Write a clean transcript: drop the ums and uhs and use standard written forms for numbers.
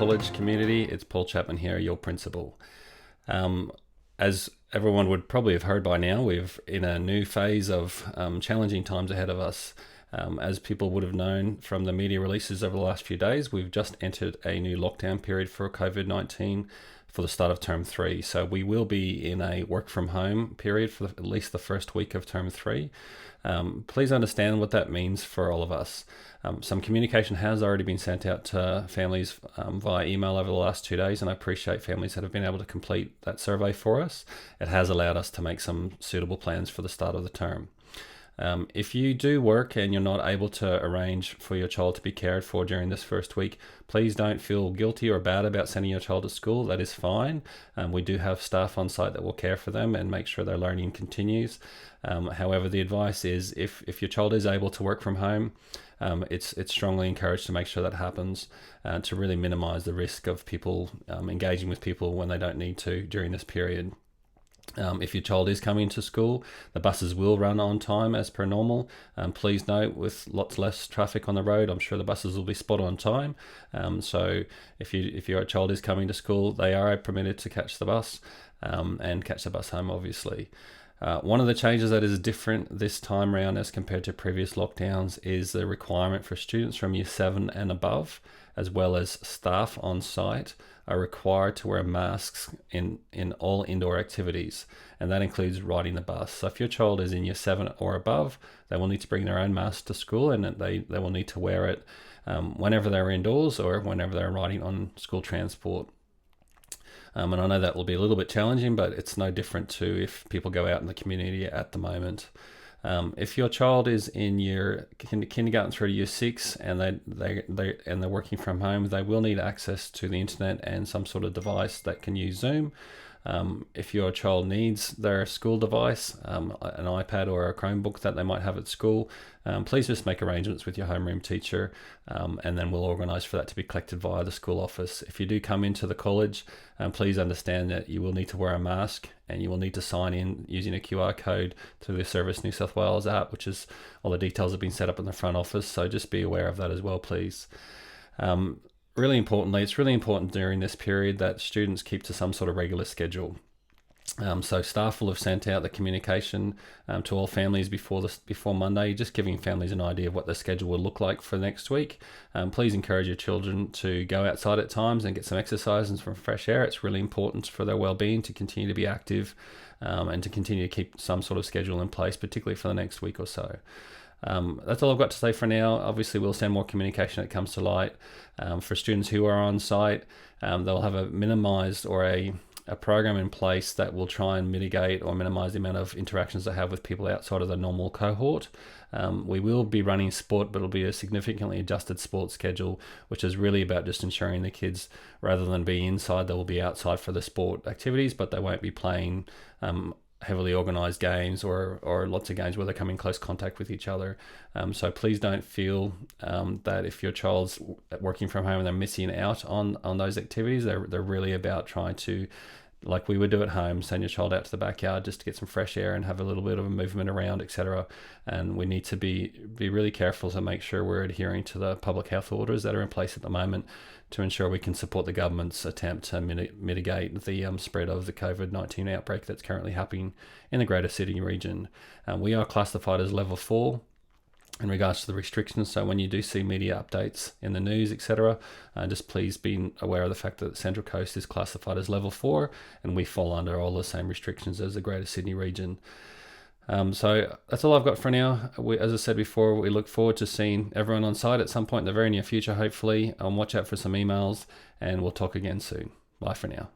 College community. It's Paul Chapman here, your principal. As everyone would probably have heard by now, we're in a new phase of challenging times ahead of us. As people would have known from the media releases over the last few days, we've just entered a new lockdown period for COVID-19 for the start of term 3. So we will be in a work from home period for at least the first week of term 3. Please understand what that means for all of us. Some communication has already been sent out to families via email over the last 2 days, and I appreciate families that have been able to complete that survey for us. It has allowed us to make some suitable plans for the start of the term. If you do work and you're not able to arrange for your child to be cared for during this first week, please don't feel guilty or bad about sending your child to school. That is fine. We do have staff on site that will care for them and make sure their learning continues. However, the advice is if your child is able to work from home, it's strongly encouraged to make sure that happens to really minimize the risk of people engaging with people when they don't need to during this period. If your child is coming to school, the buses will run on time as per normal. Please note, with lots less traffic on the road, I'm sure the buses will be spot on time. So if your child is coming to school, they are permitted to catch the bus and catch the bus home, obviously. One of the changes that is different this time around as compared to previous lockdowns is the requirement for students from Year 7 and above, as well as staff on site, are required to wear masks in all indoor activities, and that includes riding the bus. So if your child is in Year 7 or above, they will need to bring their own mask to school, and they will need to wear it whenever they're indoors or whenever they're riding on school transport. And I know that will be a little bit challenging, but it's no different to if people go out in the community at the moment. If your child is in kindergarten through to Year 6 and they're working from home, they will need access to the internet and some sort of device that can use Zoom. If your child needs their school device, an iPad or a Chromebook that they might have at school, please just make arrangements with your homeroom teacher, and then we'll organise for that to be collected via the school office. If you do come into the college, please understand that you will need to wear a mask and you will need to sign in using a QR code through the Service New South Wales app, which is all the details have been set up in the front office, so just be aware of that as well, please. Really importantly, it's really important during this period that students keep to some sort of regular schedule. So staff will have sent out the communication to all families before Monday, just giving families an idea of what the schedule will look like for next week. Please encourage your children to go outside at times and get some exercise and some fresh air. It's really important for their well-being to continue to be active and to continue to keep some sort of schedule in place, particularly for the next week or so. That's all I've got to say for now. Obviously, we'll send more communication that comes to light. For students who are on site, they'll have a minimised or a program in place that will try and mitigate or minimise the amount of interactions they have with people outside of the normal cohort. We will be running sport, but it'll be a significantly adjusted sport schedule, which is really about just ensuring the kids, rather than being inside, they will be outside for the sport activities, but they won't be playing heavily organised games or lots of games where they come in close contact with each other. So please don't feel that if your child's working from home and they're missing out on those activities. They're really about trying to, like we would do at home, send your child out to the backyard just to get some fresh air and have a little bit of a movement around, etc. And we need to be really careful to make sure we're adhering to the public health orders that are in place at the moment to ensure we can support the government's attempt to mitigate the spread of the COVID-19 outbreak that's currently happening in the Greater Sydney region. We are classified as level 4 in regards to the restrictions, so when you do see media updates in the news, etc., just please be aware of the fact that Central Coast is classified as level 4 and we fall under all the same restrictions as the Greater Sydney region. So that's all I've got for now. As I said before, we look forward to seeing everyone on site at some point in the very near future, hopefully. Watch out for some emails and we'll talk again soon. Bye for now.